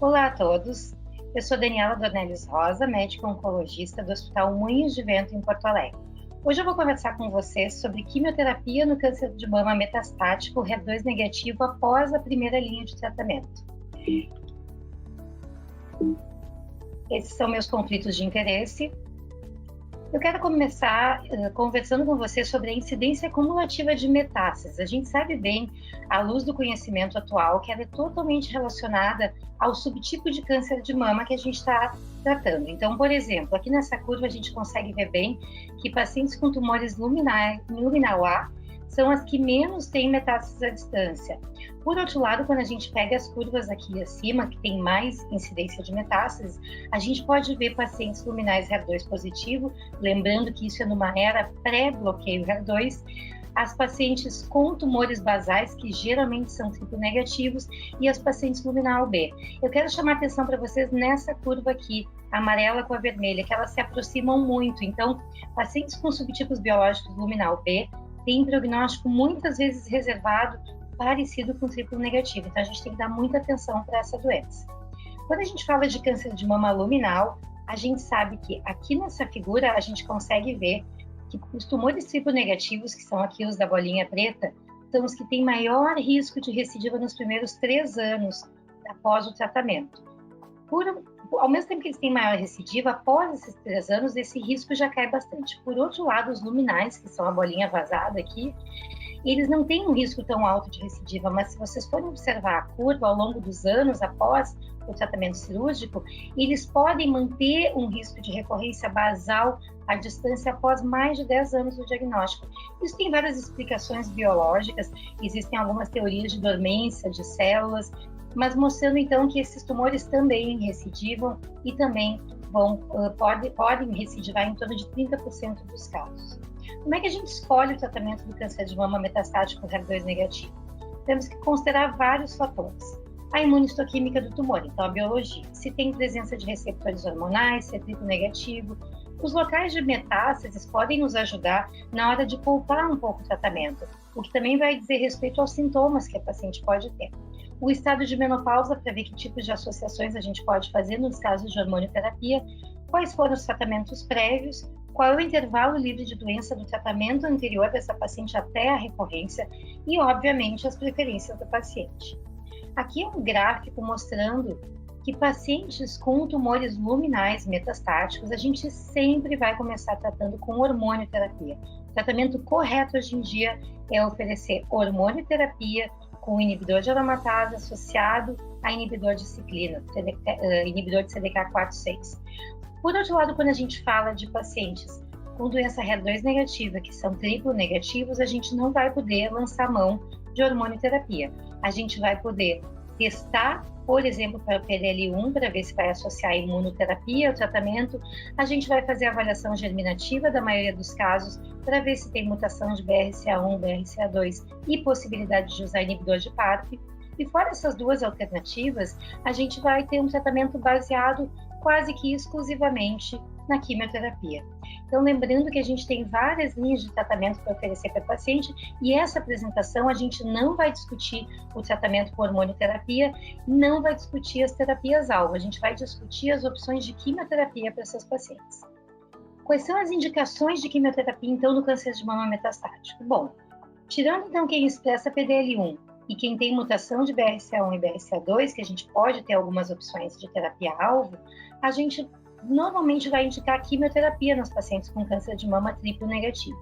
Olá a todos, eu sou Daniela Dornelles Rosa, médica oncologista do Hospital Moinhos de Vento em Porto Alegre. Hoje eu vou conversar com vocês sobre quimioterapia no câncer de mama metastático HER2 negativo após a primeira linha de tratamento. Esses são meus conflitos de interesse. Eu quero começar conversando com vocês sobre a incidência cumulativa de metástases. A gente sabe bem, à luz do conhecimento atual, que ela é totalmente relacionada ao subtipo de câncer de mama que a gente está tratando. Então, por exemplo, aqui nessa curva a gente consegue ver bem que pacientes com tumores luminal A são as que menos têm metástases à distância. Por outro lado, quando a gente pega as curvas aqui acima, que tem mais incidência de metástases, a gente pode ver pacientes luminais HER2 positivo, lembrando que isso é numa era pré-bloqueio HER2, as pacientes com tumores basais, que geralmente são triplo negativos, e as pacientes luminal B. Eu quero chamar a atenção para vocês nessa curva aqui, amarela com a vermelha, que elas se aproximam muito. Então, pacientes com subtipos biológicos luminal B tem prognóstico muitas vezes reservado, parecido com triplo negativo. Então, a gente tem que dar muita atenção para essa doença. Quando a gente fala de câncer de mama luminal, a gente sabe que aqui nessa figura a gente consegue ver que os tumores triplo negativos, que são aqui os da bolinha preta, são os que têm maior risco de recidiva nos primeiros 3 anos após o tratamento. Ao mesmo tempo que eles têm maior recidiva, após esses 3 anos, esse risco já cai bastante. Por outro lado, os luminais, que são a bolinha vazada aqui, eles não têm um risco tão alto de recidiva, mas se vocês forem observar a curva ao longo dos anos após o tratamento cirúrgico, eles podem manter um risco de recorrência basal à distância após mais de 10 anos do diagnóstico. Isso tem várias explicações biológicas, existem algumas teorias de dormência de células, mas mostrando então que esses tumores também recidivam e também podem recidivar em torno de 30% dos casos. Como é que a gente escolhe o tratamento do câncer de mama metastático HER2 negativo? Temos que considerar vários fatores. A imunistoquímica do tumor, então a biologia, se tem presença de receptores hormonais, se é triplo negativo. Os locais de metástases podem nos ajudar na hora de poupar um pouco o tratamento, o que também vai dizer respeito aos sintomas que a paciente pode ter. O estado de menopausa, para ver que tipos de associações a gente pode fazer nos casos de hormonioterapia, quais foram os tratamentos prévios, qual é o intervalo livre de doença do tratamento anterior dessa paciente até a recorrência e, obviamente, as preferências do paciente. Aqui é um gráfico mostrando que pacientes com tumores luminais metastáticos, a gente sempre vai começar tratando com hormonioterapia. O tratamento correto hoje em dia é oferecer hormonioterapia com inibidor de aromatase associado a inibidor de ciclina, inibidor de CDK4/6. Por outro lado, quando a gente fala de pacientes com doença HER2 negativa, que são triplo negativos, a gente não vai poder lançar mão de hormonioterapia. A gente vai poder testar, por exemplo, para o PDL1, para ver se vai associar a imunoterapia ao tratamento. A gente vai fazer a avaliação germinativa da maioria dos casos, para ver se tem mutação de BRCA1, BRCA2 e possibilidade de usar inibidor de PARP. E fora essas duas alternativas, a gente vai ter um tratamento baseado quase que exclusivamente na quimioterapia. Então, lembrando que a gente tem várias linhas de tratamento para oferecer para o paciente, e essa apresentação a gente não vai discutir o tratamento com hormonioterapia, não vai discutir as terapias-alvo, a gente vai discutir as opções de quimioterapia para essas pacientes. Quais são as indicações de quimioterapia, então, no câncer de mama metastático? Bom, tirando, então, quem expressa PDL1 e quem tem mutação de BRCA1 e BRCA2, que a gente pode ter algumas opções de terapia-alvo, a gente normalmente vai indicar quimioterapia nos pacientes com câncer de mama triplo negativo.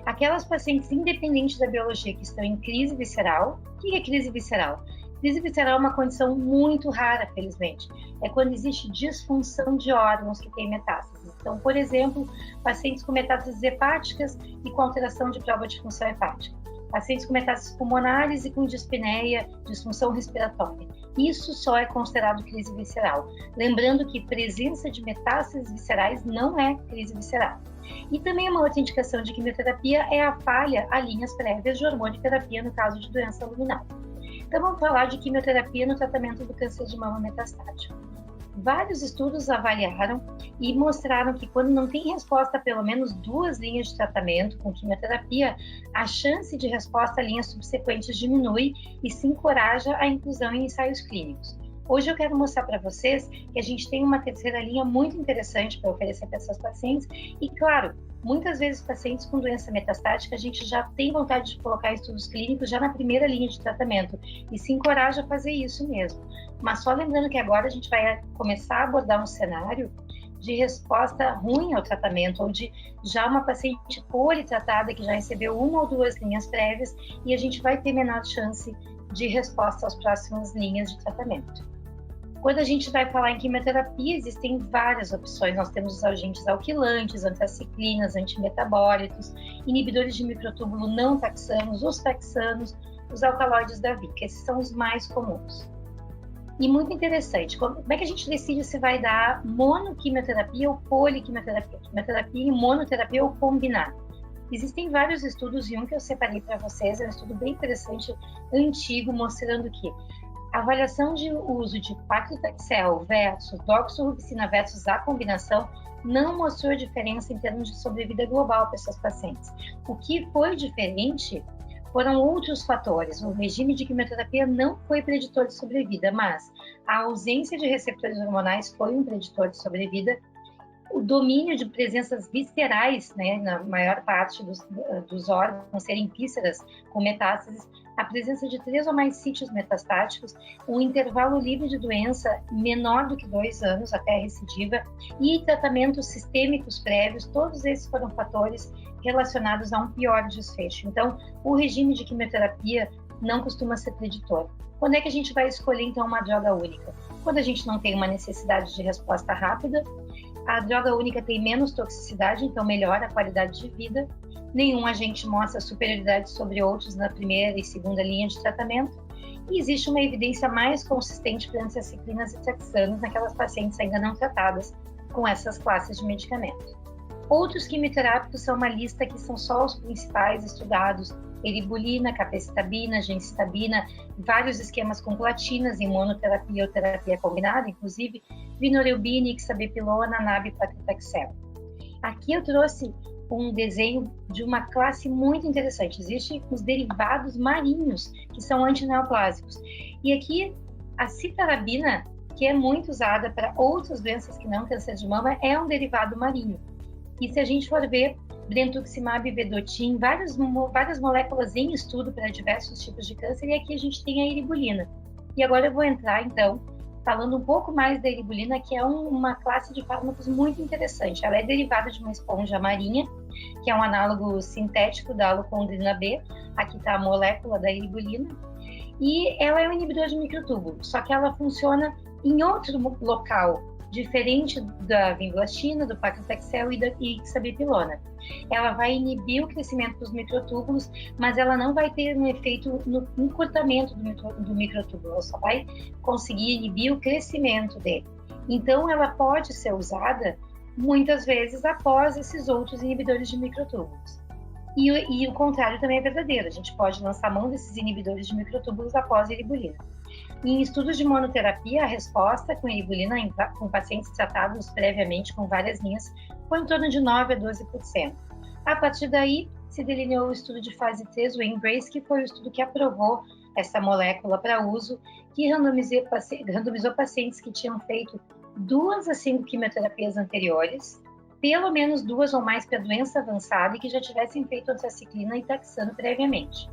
Aquelas pacientes, independente da biologia, que estão em crise visceral. O que é crise visceral? Crise visceral é uma condição muito rara, felizmente. É quando existe disfunção de órgãos que têm metástases. Então, por exemplo, pacientes com metástases hepáticas e com alteração de prova de função hepática. Pacientes com metástases pulmonares e com dispneia, disfunção respiratória. Isso só é considerado crise visceral. Lembrando que presença de metástases viscerais não é crise visceral. E também uma outra indicação de quimioterapia é a falha a linhas prévias de hormonioterapia no caso de doença luminal. Então vamos falar de quimioterapia no tratamento do câncer de mama metastático. Vários estudos avaliaram e mostraram que quando não tem resposta a pelo menos 2 linhas de tratamento com quimioterapia, a chance de resposta a linhas subsequentes diminui e se encoraja a inclusão em ensaios clínicos. Hoje eu quero mostrar para vocês que a gente tem uma terceira linha muito interessante para oferecer para essas pacientes e, claro, muitas vezes pacientes com doença metastática a gente já tem vontade de colocar estudos clínicos já na primeira linha de tratamento e se encoraja a fazer isso mesmo. Mas só lembrando que agora a gente vai começar a abordar um cenário de resposta ruim ao tratamento, ou de já uma paciente politratada que já recebeu 1 ou 2 linhas prévias e a gente vai ter menor chance de resposta às próximas linhas de tratamento. Quando a gente vai falar em quimioterapia, existem várias opções. Nós temos os agentes alquilantes, antraciclinas, antimetabólitos, inibidores de microtúbulo não taxanos, os taxanos, os alcaloides da Vica. Esses são os mais comuns. E muito interessante, como é que a gente decide se vai dar monoquimioterapia ou poliquimioterapia, quimioterapia e monoterapia ou combinada? Existem vários estudos e um que eu separei para vocês, é um estudo bem interessante, antigo, mostrando que a avaliação de uso de paclitaxel versus doxorubicina versus a combinação não mostrou diferença em termos de sobrevida global para essas pacientes. O que foi diferente foram outros fatores. O regime de quimioterapia não foi preditor de sobrevida, mas a ausência de receptores hormonais foi um preditor de sobrevida. O domínio de presenças viscerais, né, na maior parte dos órgãos serem vísceras com metástases, a presença de 3 ou mais sítios metastáticos, um intervalo livre de doença menor do que 2 anos até a recidiva e tratamentos sistêmicos prévios, todos esses foram fatores relacionados a um pior desfecho. Então, o regime de quimioterapia não costuma ser preditor. Quando é que a gente vai escolher, então, uma droga única? Quando a gente não tem uma necessidade de resposta rápida, a droga única tem menos toxicidade, então melhora a qualidade de vida. Nenhum agente mostra superioridade sobre outros na primeira e segunda linha de tratamento. E existe uma evidência mais consistente para antraciclinas e taxanos naquelas pacientes ainda não tratadas com essas classes de medicamento. Outros quimioterápicos são uma lista que são só os principais estudados: eribulina, capecitabina, gemcitabina, vários esquemas com platinas em monoterapia ou terapia combinada, inclusive vinorelbina, ixabepilona, nab e paclitaxel. Aqui eu trouxe um desenho de uma classe muito interessante. Existem os derivados marinhos, que são antineoplásicos. E aqui a citarabina, que é muito usada para outras doenças que não câncer de mama, é um derivado marinho. E se a gente for ver, brentuximab vedotin, várias moléculas em estudo para diversos tipos de câncer, e aqui a gente tem a eribulina. E agora eu vou entrar, então, falando um pouco mais da eribulina, que é uma classe de fármacos muito interessante. Ela é derivada de uma esponja marinha, que é um análogo sintético da alocondrina B. Aqui está a molécula da eribulina. E ela é um inibidor de microtúbulo, só que ela funciona em outro local, diferente da vinblastina, do paclitaxel e da ixabepilona. Ela vai inibir o crescimento dos microtúbulos, mas ela não vai ter um efeito no encurtamento do microtúbulo, ela só vai conseguir inibir o crescimento dele. Então, ela pode ser usada muitas vezes após esses outros inibidores de microtúbulos. E o contrário também é verdadeiro, a gente pode lançar mão desses inibidores de microtúbulos após a eribulina. Em estudos de monoterapia, a resposta com eribulina com pacientes tratados previamente com várias linhas foi em torno de 9 a 12%. A partir daí, se delineou o estudo de fase 3, o EMBRACE, que foi o estudo que aprovou essa molécula para uso, que randomizou pacientes que tinham feito 2 a 5 quimioterapias anteriores, pelo menos 2 ou mais para doença avançada e que já tivessem feito antraciclina e taxano previamente.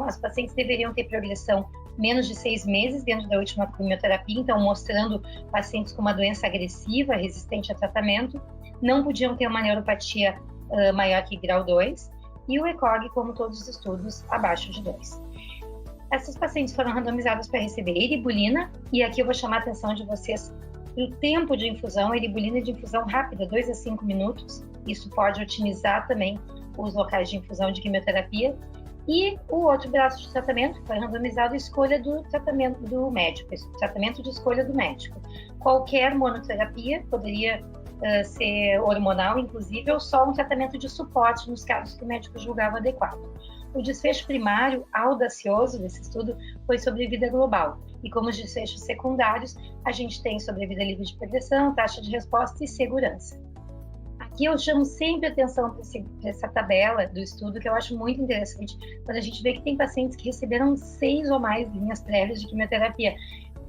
As pacientes deveriam ter progressão menos de 6 meses dentro da última quimioterapia, então mostrando pacientes com uma doença agressiva, resistente a tratamento, não podiam ter uma neuropatia maior que grau 2, e o ECOG, como todos os estudos, abaixo de 2. Essas pacientes foram randomizadas para receber eribulina, e aqui eu vou chamar a atenção de vocês para o tempo de infusão, eribulina de infusão rápida, 2 a 5 minutos, isso pode otimizar também os locais de infusão de quimioterapia. E o outro braço de tratamento foi randomizado, escolha do tratamento do médico, tratamento de escolha do médico. Qualquer monoterapia poderia ser hormonal, inclusive, ou só um tratamento de suporte nos casos que o médico julgava adequado. O desfecho primário audacioso desse estudo foi sobrevida global. E como os desfechos secundários, a gente tem sobrevida livre de progressão, taxa de resposta e segurança. Aqui eu chamo sempre atenção para essa tabela do estudo, que eu acho muito interessante, quando a gente vê que tem pacientes que receberam 6 ou mais linhas prévias de quimioterapia.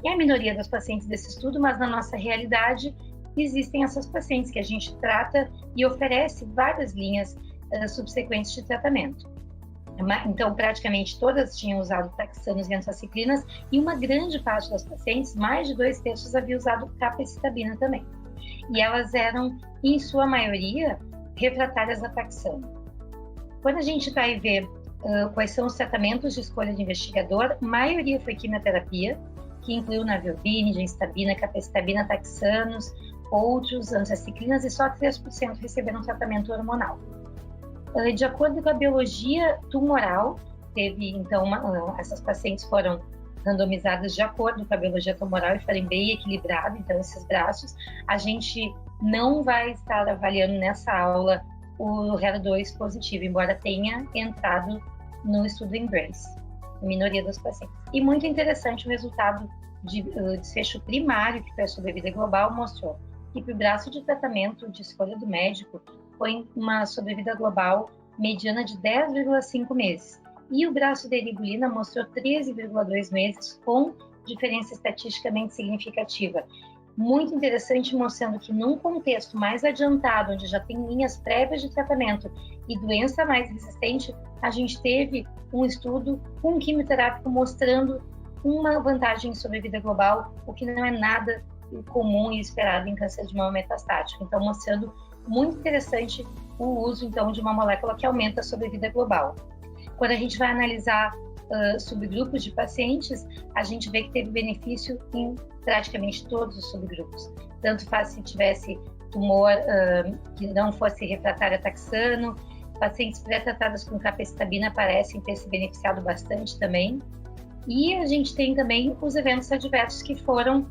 É a minoria das pacientes desse estudo, mas na nossa realidade existem essas pacientes que a gente trata e oferece várias linhas subsequentes de tratamento. Então, praticamente todas tinham usado taxanos e antraciclinas e uma grande parte das pacientes, mais de 2/3, havia usado capecitabina também. E elas eram, em sua maioria, refratárias a taxano. Quando a gente vai ver quais são os tratamentos de escolha de investigador, a maioria foi quimioterapia, que incluiu naviobine, gemcitabina, capecitabina, taxanos, outros antraciclinas, e só 3% receberam tratamento hormonal. De acordo com a biologia tumoral, teve então essas pacientes foram randomizadas de acordo com a biologia tumoral e foram bem equilibrados, então esses braços. A gente não vai estar avaliando nessa aula o HER2 positivo, embora tenha entrado no estudo Embrace, a minoria das pacientes. E muito interessante o resultado de desfecho primário, que foi a sobrevida global, mostrou que para o braço de tratamento de escolha do médico foi uma sobrevida global mediana de 10,5 meses. E o braço da eribulina mostrou 13,2 meses, com diferença estatisticamente significativa. Muito interessante, mostrando que num contexto mais adiantado, onde já tem linhas prévias de tratamento e doença mais resistente, a gente teve um estudo com quimioterápico mostrando uma vantagem em sobrevida global, o que não é nada comum e esperado em câncer de mama metastático. Então, mostrando muito interessante o uso, então, de uma molécula que aumenta a sobrevida global. Quando a gente vai analisar subgrupos de pacientes, a gente vê que teve benefício em praticamente todos os subgrupos. Tanto faz se tivesse tumor que não fosse refratário a taxano, pacientes pré-tratadas com capecitabina parecem ter se beneficiado bastante também. E a gente tem também os eventos adversos que foram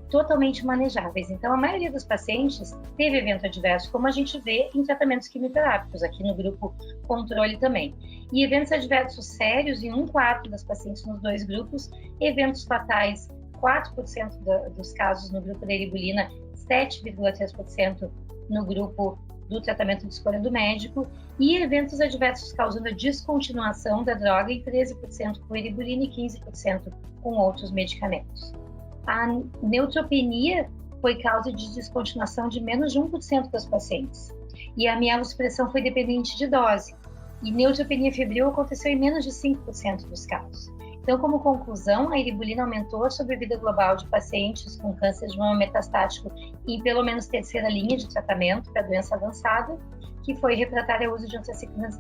totalmente manejáveis. Então, a maioria dos pacientes teve evento adverso, como a gente vê em tratamentos quimioterápicos, aqui no grupo controle também. E eventos adversos sérios em 1/4 das pacientes nos dois grupos, eventos fatais, 4% dos casos no grupo da eribulina, 7,3% no grupo do tratamento de escolha do médico, e eventos adversos causando a descontinuação da droga em 13% com eribulina e 15% com outros medicamentos. A neutropenia foi causa de descontinuação de menos de 1% das pacientes. E a mielosupressão foi dependente de dose. E neutropenia febril aconteceu em menos de 5% dos casos. Então, como conclusão, a eribulina aumentou a sobrevida global de pacientes com câncer de mama metastático em pelo menos terceira linha de tratamento para doença avançada, que foi refratária ao uso de antraciclinas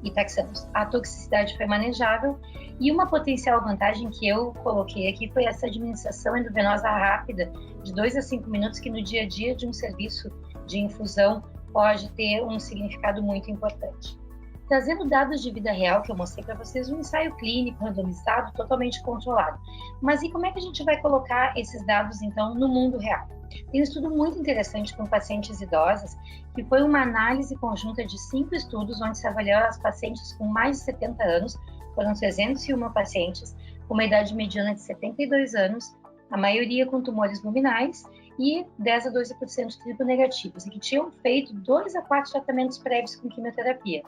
e taxanos. A toxicidade foi manejável e uma potencial vantagem que eu coloquei aqui foi essa administração endovenosa rápida de 2 a 5 minutos, que no dia a dia de um serviço de infusão pode ter um significado muito importante. Trazendo dados de vida real que eu mostrei para vocês, um ensaio clínico randomizado, totalmente controlado. Mas e como é que a gente vai colocar esses dados, então, no mundo real? Tem um estudo muito interessante com pacientes idosas, que foi uma análise conjunta de 5 estudos, onde se avaliou as pacientes com mais de 70 anos, foram 301 pacientes, com uma idade mediana de 72 anos, a maioria com tumores luminais, e 10 a 12% triplo negativos, e que tinham feito 2 a 4 tratamentos prévios com quimioterapia.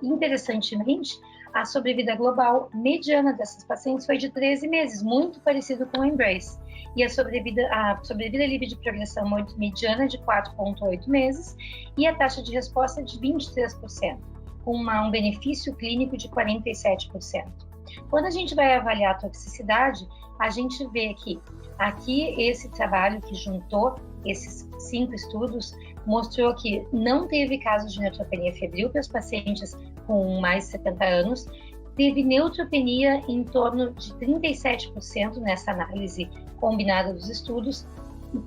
Interessantemente, a sobrevida global mediana dessas pacientes foi de 13 meses, muito parecido com o Embrace, e a sobrevida livre de progressão mediana de 4,8 meses, e a taxa de resposta de 23%, com um benefício clínico de 47%. Quando a gente vai avaliar a toxicidade, a gente vê que aqui esse trabalho que juntou esses 5 estudos mostrou que não teve casos de neutropenia febril para os pacientes com mais de 70 anos, teve neutropenia em torno de 37% nessa análise combinada dos estudos,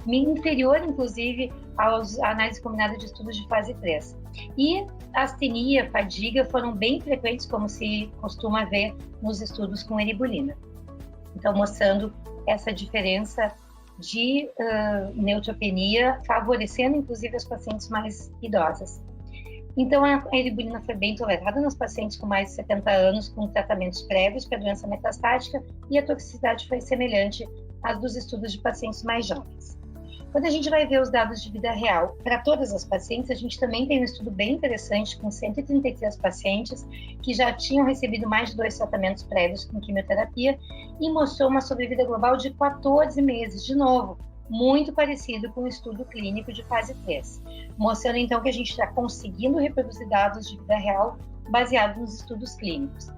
inferior, inclusive, à análise combinada de estudos de fase 3. E astenia, fadiga foram bem frequentes, como se costuma ver nos estudos com eribulina. Então, mostrando essa diferença de neutropenia, favorecendo, inclusive, as pacientes mais idosas. Então, a eribulina foi bem tolerada nos pacientes com mais de 70 anos, com tratamentos prévios para doença metastática, e a toxicidade foi semelhante às dos estudos de pacientes mais jovens. Quando a gente vai ver os dados de vida real para todas as pacientes, a gente também tem um estudo bem interessante com 133 pacientes que já tinham recebido mais de 2 tratamentos prévios com quimioterapia e mostrou uma sobrevida global de 14 meses, de novo, muito parecido com o estudo clínico de fase 3, mostrando então que a gente está conseguindo reproduzir dados de vida real baseados nos estudos clínicos.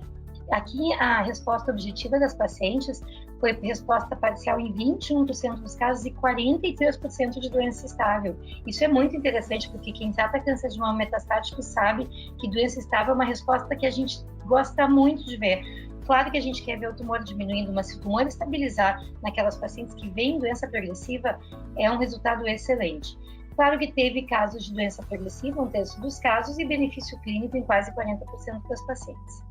Aqui, a resposta objetiva das pacientes foi resposta parcial em 21% dos casos e 43% de doença estável. Isso é muito interessante, porque quem trata câncer de mama metastático sabe que doença estável é uma resposta que a gente gosta muito de ver. Claro que a gente quer ver o tumor diminuindo, mas se o tumor estabilizar naquelas pacientes que vêm doença progressiva, é um resultado excelente. Claro que teve casos de doença progressiva, 1/3 dos casos, e benefício clínico em quase 40% das pacientes.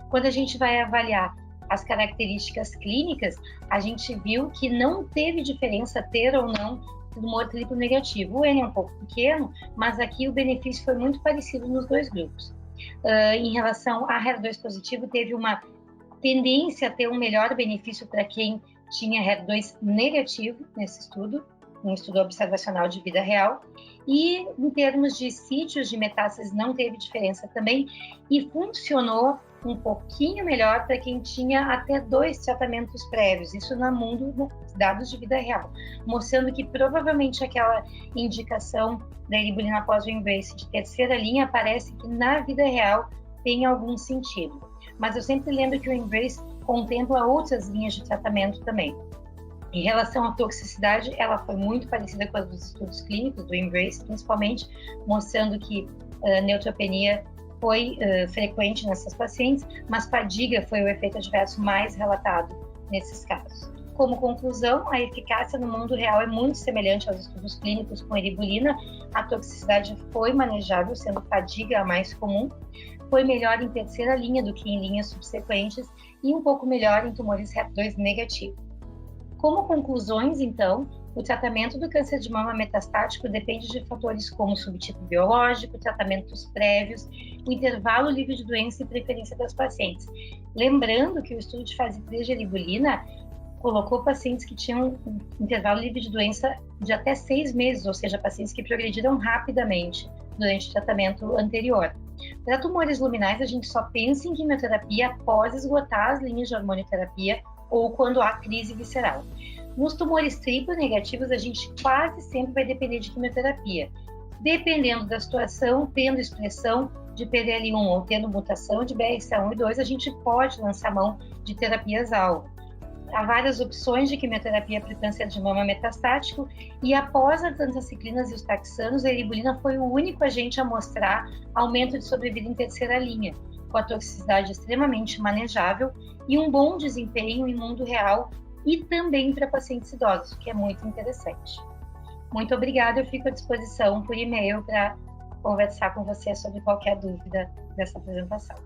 Quando a gente vai avaliar as características clínicas, a gente viu que não teve diferença ter ou não tumor triplo negativo. O N é um pouco pequeno, mas aqui o benefício foi muito parecido nos dois grupos. Em relação a HER2 positivo, teve uma tendência a ter um melhor benefício para quem tinha HER2 negativo nesse estudo, um estudo observacional de vida real, e em termos de sítios de metástases não teve diferença também, e funcionou um pouquinho melhor para quem tinha até 2 tratamentos prévios, isso no mundo dos dados de vida real, mostrando que provavelmente aquela indicação da eribulina após o Embrace de terceira linha parece que na vida real tem algum sentido. Mas eu sempre lembro que o Embrace contempla outras linhas de tratamento também. Em relação à toxicidade, ela foi muito parecida com as dos estudos clínicos do Embrace, principalmente mostrando que neutropenia foi frequente nessas pacientes, mas fadiga foi o efeito adverso mais relatado nesses casos. Como conclusão, a eficácia no mundo real é muito semelhante aos estudos clínicos com eribulina. A toxicidade foi manejável, sendo fadiga a mais comum. Foi melhor em terceira linha do que em linhas subsequentes e um pouco melhor em tumores HER2 negativo. Como conclusões, então, o tratamento do câncer de mama metastático depende de fatores como subtipo biológico, tratamentos prévios, o intervalo livre de doença e preferência das pacientes. Lembrando que o estudo de fase 3 de eribulina colocou pacientes que tinham um intervalo livre de doença de até 6 meses, ou seja, pacientes que progrediram rapidamente durante o tratamento anterior. Para tumores luminais, a gente só pensa em quimioterapia após esgotar as linhas de hormonioterapia ou quando há crise visceral. Nos tumores triplo negativos, a gente quase sempre vai depender de quimioterapia. Dependendo da situação, tendo expressão de PDL1 ou tendo mutação de BRCA1 e 2, a gente pode lançar mão de terapias-alvo. Há várias opções de quimioterapia para o câncer de mama metastático e após as antraciclinas e os taxanos, a eribulina foi o único agente a mostrar aumento de sobrevida em terceira linha, com a toxicidade extremamente manejável e um bom desempenho em mundo real e também para pacientes idosos, o que é muito interessante. Muito obrigada, eu fico à disposição por e-mail para conversar com você sobre qualquer dúvida dessa apresentação.